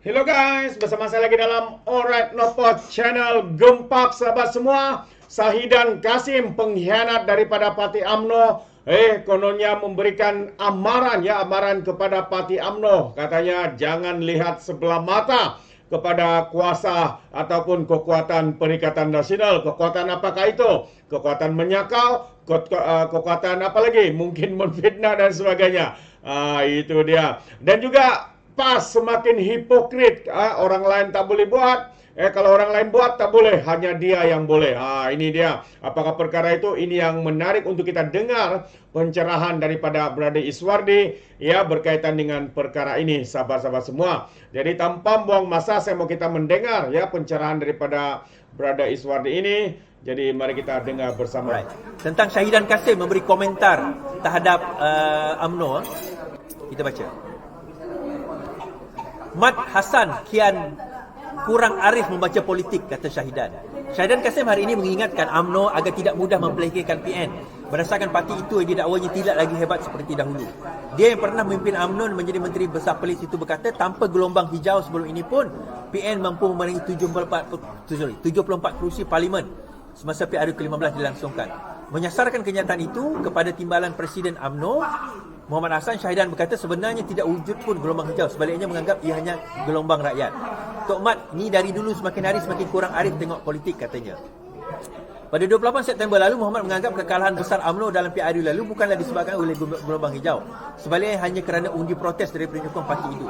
Hello guys, bersama saya lagi dalam Alright Nopot Channel. Gempak sahabat semua, Syahidan Kasim, pengkhianat daripada Parti UMNO, kononnya memberikan amaran kepada Parti UMNO. Katanya jangan lihat sebelah mata kepada kuasa ataupun kekuatan Perikatan Nasional. Kekuatan apakah itu? Kekuatan menyakau, kekuatan apa lagi? Mungkin menfitnah dan sebagainya. Itu dia. Dan juga PAS semakin hipokrit. Orang lain tak boleh buat. Kalau orang lain buat tak boleh, hanya dia yang boleh. Ini dia. Apakah perkara itu? Ini yang menarik untuk kita dengar pencerahan daripada Brother Iswardi ya berkaitan dengan perkara ini, sahabat-sahabat semua. Jadi tanpa buang masa, saya mau kita mendengar ya pencerahan daripada Brother Iswardi ini. Jadi mari kita dengar bersama. Tentang Syahidan Kasim memberi komentar terhadap UMNO. Kita baca. Mat Hassan kian kurang arif membaca politik, kata Syahidan. Syahidan Kasim hari ini mengingatkan UMNO agar tidak mudah memperlekehkan PN. Berdasarkan parti itu yang didakwanya tidak lagi hebat seperti dahulu. Dia yang pernah memimpin UMNO dan menjadi Menteri Besar Polis itu berkata, tanpa gelombang hijau sebelum ini pun PN mampu memenangi 74 kerusi parlimen semasa PRU ke-15 dilangsungkan. Menyasarkan kenyataan itu kepada timbalan Presiden UMNO, Muhammad Hassan, Syahidan berkata sebenarnya tidak wujud pun gelombang hijau. Sebaliknya menganggap ia hanya gelombang rakyat. Tok Mat ni dari dulu semakin hari semakin kurang arif tengok politik, katanya. Pada 28 September lalu, Muhammad menganggap kekalahan besar UMNO dalam PRU lalu bukanlah disebabkan oleh gelombang hijau. Sebaliknya hanya kerana undi protes dari penyokong parti itu.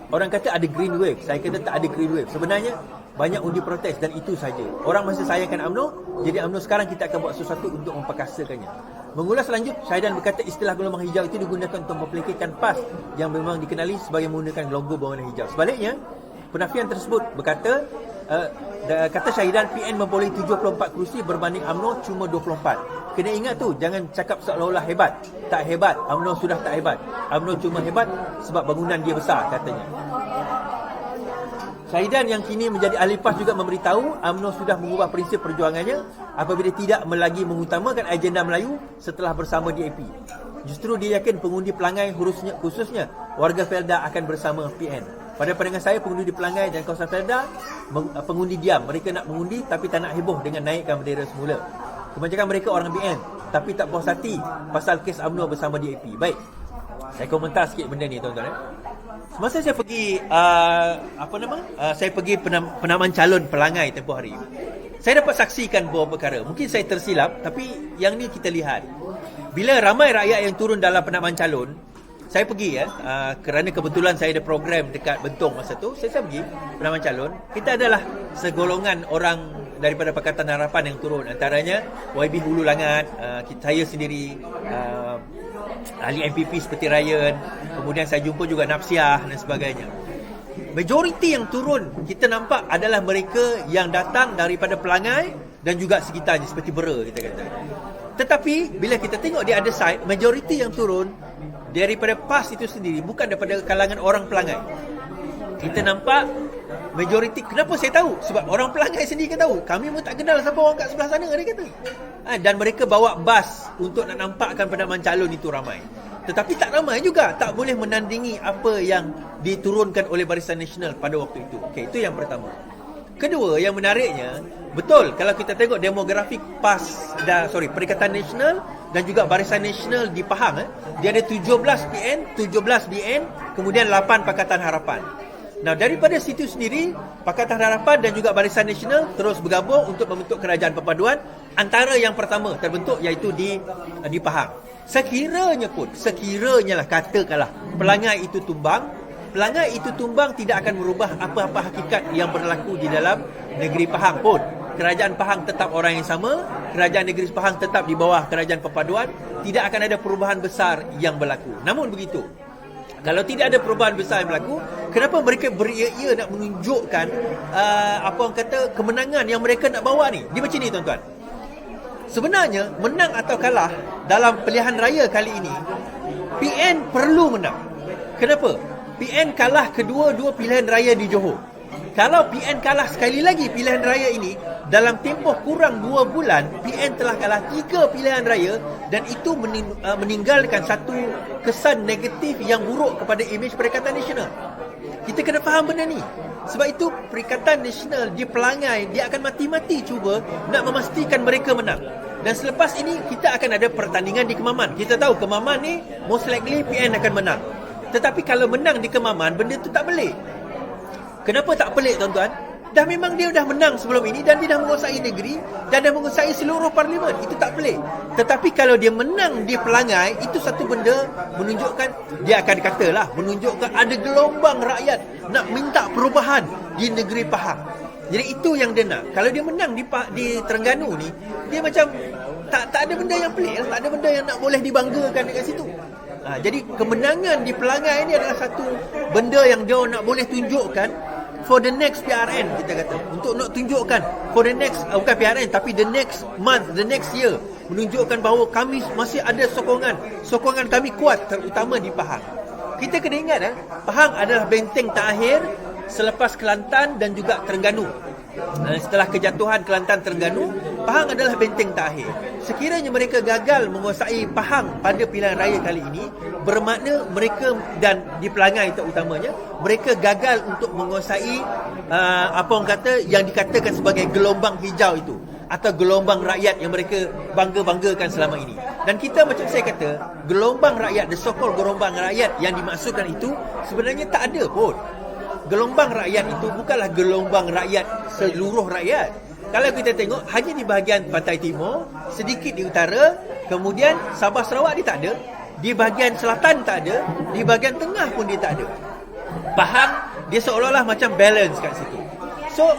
Orang kata ada green wave. Saya kata tak ada green wave. Sebenarnya banyak undi protes dan itu saja. Orang masih sayangkan UMNO, jadi UMNO sekarang kita akan buat sesuatu untuk memperkasakannya. Mengulas lanjut, Syahidan berkata istilah gelombang hijau itu digunakan untuk memperlekehkan PAS yang memang dikenali sebagai menggunakan logo berwarna hijau. Sebaliknya, penafian tersebut berkata, kata Syahidan, PN memperoleh 74 kerusi berbanding UMNO cuma 24. Kena ingat tu, jangan cakap seolah-olah hebat. Tak hebat, UMNO sudah tak hebat. UMNO cuma hebat sebab bangunan dia besar, katanya. Syahidan yang kini menjadi ahli PAS juga memberitahu UMNO sudah mengubah prinsip perjuangannya apabila tidak lagi mengutamakan agenda Melayu setelah bersama DAP. Justru dia yakin pengundi pelangai khususnya warga Felda akan bersama PN. Pada pandangan saya, pengundi di pelangai dan kawasan Felda pengundi diam. Mereka nak mengundi tapi tak nak heboh dengan naikkan bendera semula. Kebanyakan mereka orang BN tapi tak puas hati pasal kes UMNO bersama DAP. Baik, saya komentar sikit benda ni, tuan-tuan. Semasa saya pergi saya pergi penamaan calon pelangai tempoh hari, saya dapat saksikan beberapa perkara. Mungkin saya tersilap, tapi yang ni kita lihat. Bila ramai rakyat yang turun dalam penamaan calon, saya pergi kerana kebetulan saya ada program dekat Bentong masa tu, saya pergi penamaan calon. Kita adalah segolongan orang daripada Pakatan Harapan yang turun, antaranya YB Hulu Langat, saya sendiri, ahli MPP seperti Ryan, kemudian saya jumpa juga Napsiah dan sebagainya. Majoriti yang turun kita nampak adalah mereka yang datang daripada pelangai dan juga sekitarnya, seperti Bera kita kata. Tetapi bila kita tengok di other side, majoriti yang turun daripada PAS itu sendiri bukan daripada kalangan orang pelangai. Kita nampak majoriti. Kenapa saya tahu? Sebab orang pelangai sendiri kan tahu. Kami pun tak kenal siapa orang kat sebelah sana, dia kata. Dan mereka bawa bas untuk nak nampakkan penamaan calon itu ramai. Tetapi tak ramai juga, tak boleh menandingi apa yang diturunkan oleh Barisan Nasional pada waktu itu. Okey, itu yang pertama. Kedua, yang menariknya, betul kalau kita tengok demografik PAS Perikatan Nasional dan juga Barisan Nasional di Pahang, dia ada 17 PN, 17 BN, kemudian 8 Pakatan Harapan. Nah, daripada situ sendiri, Pakatan Harapan dan juga Barisan Nasional terus bergabung untuk membentuk kerajaan perpaduan. Antara yang pertama terbentuk iaitu di Pahang. Sekiranya lah katakanlah pelangai itu tumbang tidak akan merubah apa-apa hakikat yang berlaku di dalam negeri Pahang pun. Kerajaan Pahang tetap orang yang sama, kerajaan negeri Pahang tetap di bawah kerajaan perpaduan, tidak akan ada perubahan besar yang berlaku. Namun begitu, kalau tidak ada perubahan besar yang berlaku, kenapa mereka beria-ia nak menunjukkan kemenangan yang mereka nak bawa ni? Dia macam ni, tuan-tuan. Sebenarnya menang atau kalah dalam pilihan raya kali ini, PN perlu menang. Kenapa? PN kalah kedua-dua pilihan raya di Johor. Kalau PN kalah sekali lagi pilihan raya ini, dalam tempoh kurang 2 bulan, PN telah kalah 3 pilihan raya dan itu meninggalkan satu kesan negatif yang buruk kepada imej Perikatan Nasional. Kita kena faham benda ni. Sebab itu Perikatan Nasional dia pelangai, dia akan mati-mati cuba nak memastikan mereka menang. Dan selepas ini kita akan ada pertandingan di Kemaman. Kita tahu Kemaman ni most likely PN akan menang. Tetapi kalau menang di Kemaman, benda tu tak pelik. Kenapa tak pelik tuan-tuan? Dah memang dia dah menang sebelum ini dan dia dah menguasai negeri dan dah menguasai seluruh parlimen. Itu tak pelik. Tetapi kalau dia menang di pelangai, itu satu benda menunjukkan, dia akan katalah, menunjukkan ada gelombang rakyat nak minta perubahan di negeri Pahang. Jadi itu yang dia nak. Kalau dia menang di Terengganu ni, dia macam tak ada benda yang pelik, tak ada benda yang nak boleh dibanggakan dekat situ. Jadi kemenangan di pelangai ni adalah satu benda yang dia nak boleh tunjukkan for the next PRN, kita kata. Untuk nak tunjukkan for the next, bukan PRN tapi the next month, the next year, menunjukkan bahawa kami masih ada sokongan kami kuat, terutama di Pahang. Kita kena ingat Pahang adalah benteng terakhir selepas Kelantan dan juga Terengganu. Setelah kejatuhan Kelantan Terengganu, Pahang adalah benteng terakhir. Sekiranya mereka gagal menguasai Pahang pada pilihan raya kali ini, bermakna mereka, dan di pelangai terutamanya, mereka gagal untuk menguasai apa orang kata, yang dikatakan sebagai gelombang hijau itu, atau gelombang rakyat yang mereka bangga-banggakan selama ini. Dan kita, macam saya kata, gelombang rakyat, the so-called gelombang rakyat yang dimaksudkan itu sebenarnya tak ada pun. Gelombang rakyat itu bukanlah gelombang rakyat seluruh rakyat. Kalau kita tengok, hanya di bahagian pantai timur, sedikit di utara, kemudian Sabah Sarawak dia tak ada, di bahagian selatan tak ada, di bahagian tengah pun dia tak ada. Pahang dia seolah-olah macam balance kat situ. So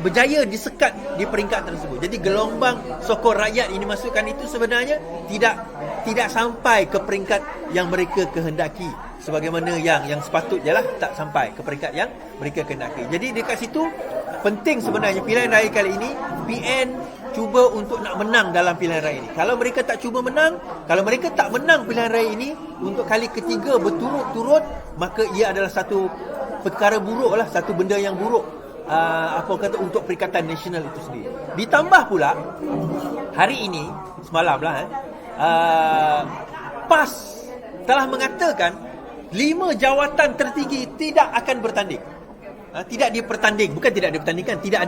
berjaya disekat di peringkat tersebut. Jadi gelombang sokong rakyat ini masukkan itu sebenarnya tidak sampai ke peringkat yang mereka kehendaki, sebagaimana yang sepatutnya lah, tak sampai ke peringkat yang mereka kehendaki. Jadi dekat situ penting sebenarnya pilihan raya kali ini PN cuba untuk nak menang dalam pilihan raya ini. Kalau mereka tak cuba menang, kalau mereka tak menang pilihan raya ini untuk kali ketiga berturut-turut, maka ia adalah satu perkara buruk lah, satu benda yang buruk untuk Perikatan Nasional itu sendiri. Ditambah pula hari ini, semalam lah PAS telah mengatakan 5 jawatan tertinggi tidak akan bertanding. Tidak dipertanding, bukan tidak dipertandingkan, tidak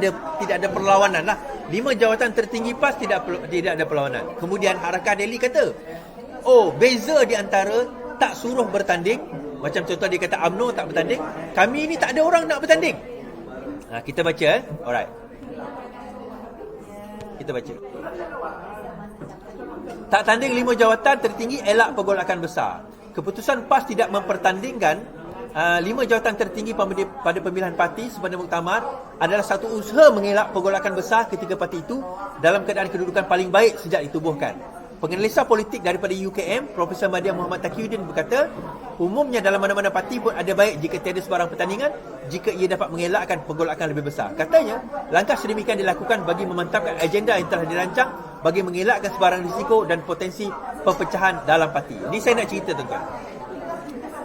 ada perlawanan lah. 5 jawatan tertinggi PAS tidak ada perlawanan. Kemudian Harakah Delhi kata, beza di antara tak suruh bertanding, macam contoh dia kata UMNO tak bertanding, kami ni tak ada orang nak bertanding. Kita baca alright. Kita baca. Tak tanding 5 jawatan tertinggi, elak pergolakan besar. Keputusan PAS tidak mempertandingkan 5 jawatan tertinggi pada pemilihan parti sempena muktamar adalah satu usaha mengelak pergolakan besar ketika parti itu dalam keadaan kedudukan paling baik sejak ditubuhkan. Penganalisa politik daripada UKM, Profesor Madya Muhammad Taqiyuddin berkata, umumnya dalam mana-mana parti pun ada baik jika tiada sebarang pertandingan jika ia dapat mengelakkan pergolakan lebih besar. Katanya, langkah sedemikian dilakukan bagi memantapkan agenda yang telah dirancang bagi mengelakkan sebarang risiko dan potensi perpecahan dalam parti. Ini saya nak cerita, tuan-tuan.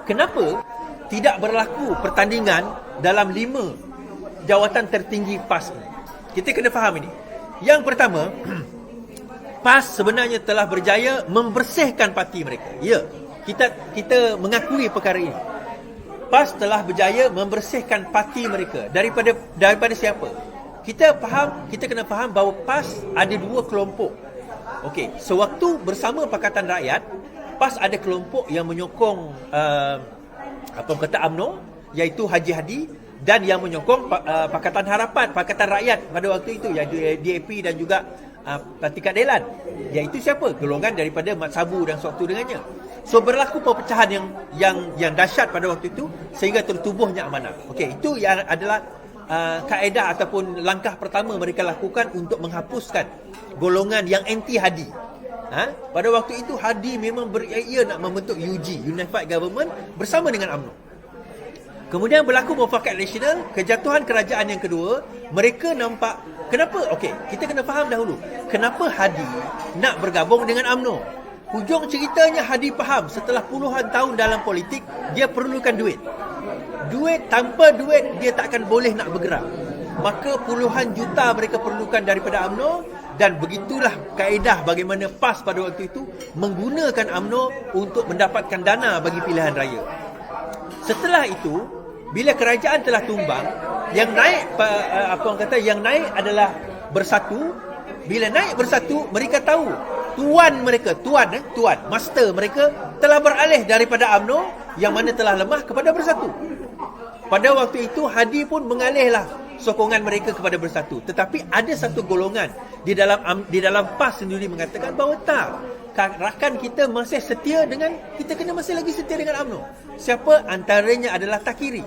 Kenapa tidak berlaku pertandingan dalam 5 jawatan tertinggi PAS ini? Kita kena faham ini. Yang pertama, PAS sebenarnya telah berjaya membersihkan parti mereka. Ya, kita mengakui perkara ini. PAS telah berjaya membersihkan parti mereka daripada siapa? Kita kena faham bahawa PAS ada 2 kelompok. Okey, sewaktu bersama Pakatan Rakyat, PAS ada kelompok yang menyokong UMNO, iaitu Haji Hadi, dan yang menyokong Pakatan Harapan, Pakatan Rakyat pada waktu itu, iaitu DAP dan juga Parti Keadilan, iaitu siapa? Golongan daripada Mat Sabu dan sewaktu dengannya. So berlaku perpecahan yang dahsyat pada waktu itu sehingga tertubuhnya amanah. Okey, itu yang adalah kaedah ataupun langkah pertama mereka lakukan untuk menghapuskan golongan yang anti Hadi. Pada waktu itu Hadi memang ia nak membentuk UG, Unified Government, bersama dengan UMNO. Kemudian berlaku mufakat nasional, kejatuhan kerajaan yang kedua, mereka nampak kenapa? Okey, kita kena faham dahulu. Kenapa Hadi nak bergabung dengan UMNO? Hujung ceritanya Hadi faham setelah puluhan tahun dalam politik, dia perlukan duit. Tanpa duit dia takkan boleh nak bergerak. maka puluhan juta mereka perlukan daripada UMNO, dan begitulah kaedah bagaimana PAS pada waktu itu menggunakan UMNO untuk mendapatkan dana bagi pilihan raya. Setelah itu, bila kerajaan telah tumbang, yang naik yang naik adalah Bersatu. Bila naik Bersatu, mereka tahu tuan master mereka telah beralih daripada UMNO yang mana telah lemah kepada Bersatu. Pada waktu itu Hadi pun mengalihlah sokongan mereka kepada Bersatu. Tetapi ada satu golongan di dalam PAS sendiri mengatakan bahawa tak, rakan kita masih setia dengan, kita kena masih lagi setia dengan UMNO. Siapa? Antaranya adalah Takiri.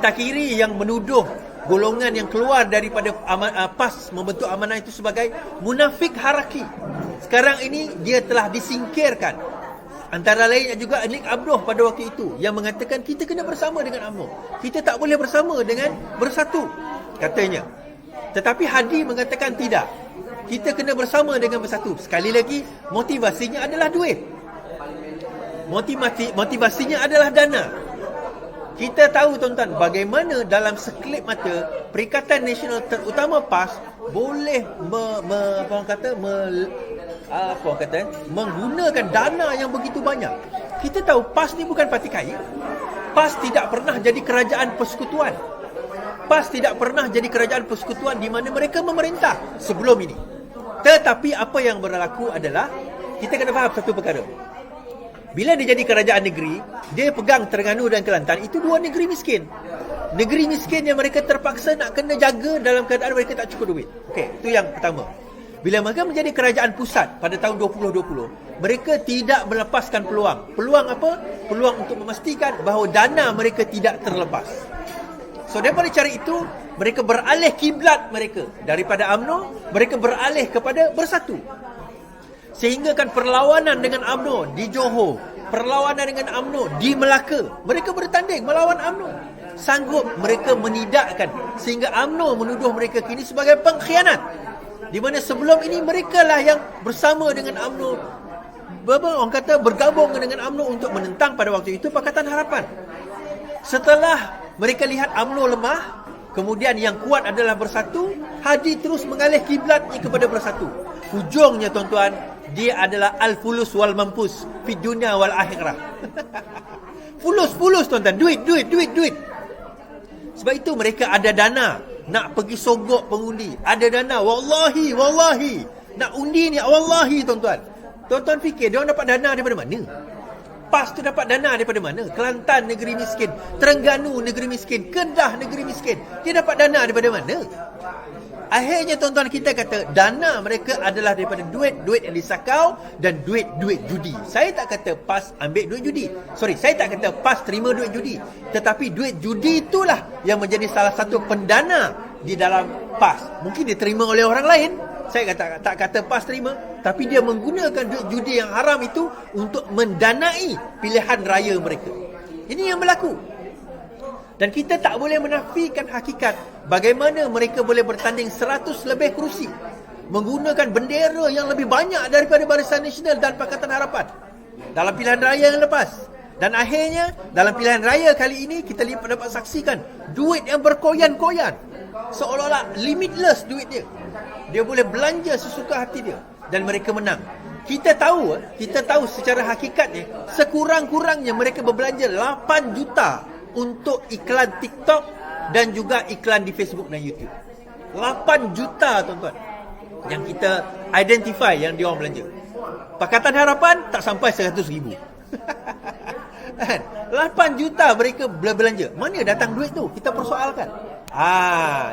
Takiri yang menuduh golongan yang keluar daripada PAS membentuk amanah itu sebagai munafik haraki. Sekarang ini dia telah disingkirkan. Antara lain juga Nik Abdoh pada waktu itu yang mengatakan kita kena bersama dengan UMNO, kita tak boleh bersama dengan Bersatu, katanya. Tetapi Hadi mengatakan tidak, kita kena bersama dengan Bersatu. Sekali lagi, motivasinya adalah duit, motivasinya adalah dana. Kita tahu tuan-tuan bagaimana dalam sekelip mata Perikatan Nasional, terutama PAS, boleh menggunakan dana yang begitu banyak. Kita tahu PAS ni bukan parti kaya. PAS tidak pernah jadi kerajaan persekutuan. PAS tidak pernah jadi kerajaan persekutuan di mana mereka memerintah sebelum ini. Tetapi apa yang berlaku adalah, kita kena faham satu perkara. Bila dia jadi kerajaan negeri, dia pegang Terengganu dan Kelantan, itu dua negeri miskin. Negeri miskin yang mereka terpaksa nak kena jaga dalam keadaan mereka tak cukup duit. Okey, itu yang pertama. Bila mereka menjadi kerajaan pusat pada tahun 2020, mereka tidak melepaskan peluang. Peluang apa? Peluang untuk memastikan bahawa dana mereka tidak terlepas. So, daripada cara itu, mereka beralih kiblat mereka. Daripada UMNO, mereka beralih kepada Bersatu. Sehingga kan perlawanan dengan UMNO di Johor, perlawanan dengan UMNO di Melaka, mereka bertanding melawan UMNO. Sanggup mereka menidakkan, sehingga UMNO menuduh mereka kini sebagai pengkhianat. Di mana sebelum ini mereka lah yang bersama dengan UMNO, orang kata bergabung dengan UMNO untuk menentang pada waktu itu Pakatan Harapan. Setelah mereka lihat UMNO lemah, kemudian yang kuat adalah Bersatu, Hadi terus mengalih kiblatnya kepada Bersatu. Hujungnya tuan-tuan, dia adalah al-fulus wal mampus fi dunya wal akhirah. Fulus tuan-tuan, duit. Sebab itu mereka ada dana nak pergi sogok pengundi, ada dana, wallahi nak undi ni, wallahi tuan-tuan. Tuan-tuan fikir dia orang dapat dana daripada mana? PAS tu dapat dana daripada mana? Kelantan negeri miskin, Terengganu negeri miskin, Kedah negeri miskin, dia dapat dana daripada mana? Akhirnya tuan-tuan, kita kata dana mereka adalah daripada duit yang disakau dan duit judi. Saya tak kata PAS ambil duit judi. Saya tak kata PAS terima duit judi. Tetapi duit judi itulah yang menjadi salah satu pendana di dalam PAS. Mungkin dia terima oleh orang lain. Saya tak kata PAS terima, tapi dia menggunakan duit judi yang haram itu untuk mendanai pilihan raya mereka. Ini yang berlaku. Dan kita tak boleh menafikan hakikat bagaimana mereka boleh bertanding 100 lebih kerusi, menggunakan bendera yang lebih banyak daripada Barisan Nasional dan Pakatan Harapan dalam pilihan raya yang lepas. Dan akhirnya dalam pilihan raya kali ini kita dapat saksikan duit yang berkoyan-koyan, seolah-olah limitless duit dia. Dia boleh belanja sesuka hati dia dan mereka menang. Kita tahu secara hakikatnya sekurang-kurangnya mereka berbelanja 8 juta untuk iklan TikTok dan juga iklan di Facebook dan YouTube. 8 juta tuan-tuan yang kita identify yang dia orang belanja. Pakatan Harapan tak sampai 100,000. 8 juta mereka belanja. Mana datang duit tu? Kita persoalkan.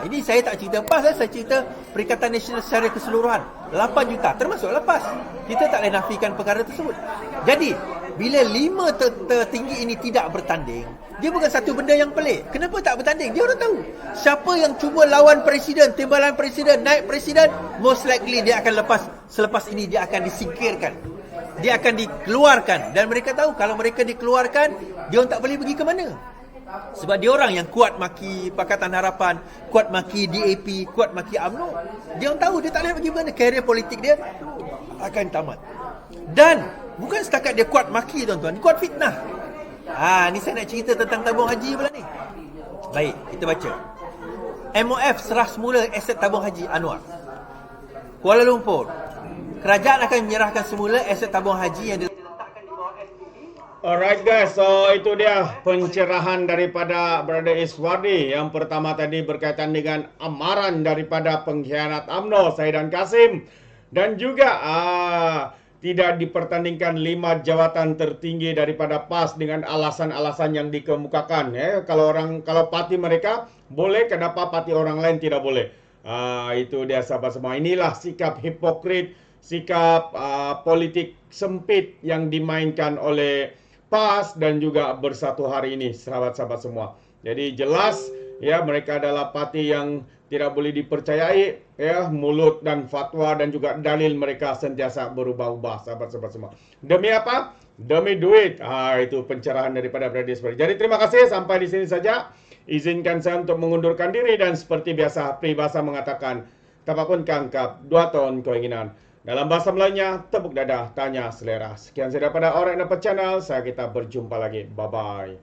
Ini saya tak cerita PAS, saya cerita Perikatan Nasional secara keseluruhan. 8 juta termasuk lepas. Kita tak boleh nafikan perkara tersebut. Jadi, bila 5 tertinggi ini tidak bertanding, dia bukan satu benda yang pelik. Kenapa tak bertanding? Dia orang tahu siapa yang cuba lawan presiden, timbalan presiden, naik presiden, most likely dia akan selepas ini dia akan disingkirkan, dia akan dikeluarkan. Dan mereka tahu kalau mereka dikeluarkan, dia orang tak boleh pergi ke mana. Sebab dia orang yang kuat maki Pakatan Harapan, kuat maki DAP, kuat maki UMNO. Dia orang tahu dia tak boleh pergi mana, karier politik dia akan tamat. Dan bukan setakat dia kuat maki tuan-tuan, kuat fitnah. Ni saya nak cerita tentang tabung haji pula ni. Baik, kita baca. MOF serah semula aset tabung haji Anwar. Kuala Lumpur, kerajaan akan menyerahkan semula aset tabung haji yang diletakkan di bawah SPB. Alright guys, so itu dia pencerahan daripada Brother Iswardi. Yang pertama tadi berkaitan dengan amaran daripada pengkhianat UMNO Saidan Kasim, dan juga tidak dipertandingkan 5 jawatan tertinggi daripada PAS dengan alasan-alasan yang dikemukakan. Kalau parti mereka boleh, kenapa parti orang lain tidak boleh? Itu dia sahabat semua. Inilah sikap hipokrit, sikap politik sempit yang dimainkan oleh PAS dan juga Bersatu hari ini, sahabat-sahabat semua. Jadi jelas ya, mereka adalah parti yang tidak boleh dipercayai, ya, mulut dan fatwa dan juga dalil mereka sentiasa berubah-ubah, sahabat-sahabat semua. Demi apa? Demi duit. Itu pencerahan daripada Brother Iswardi. Jadi terima kasih, sampai di sini saja. Izinkan saya untuk mengundurkan diri, dan seperti biasa peribahasa mengatakan, tapapun kangkap, 2 tahun keinginan. Dalam bahasa Melayunya, tepuk dada, tanya selera. Sekian saya daripada Alright Nampak Channel. Kita berjumpa lagi. Bye-bye.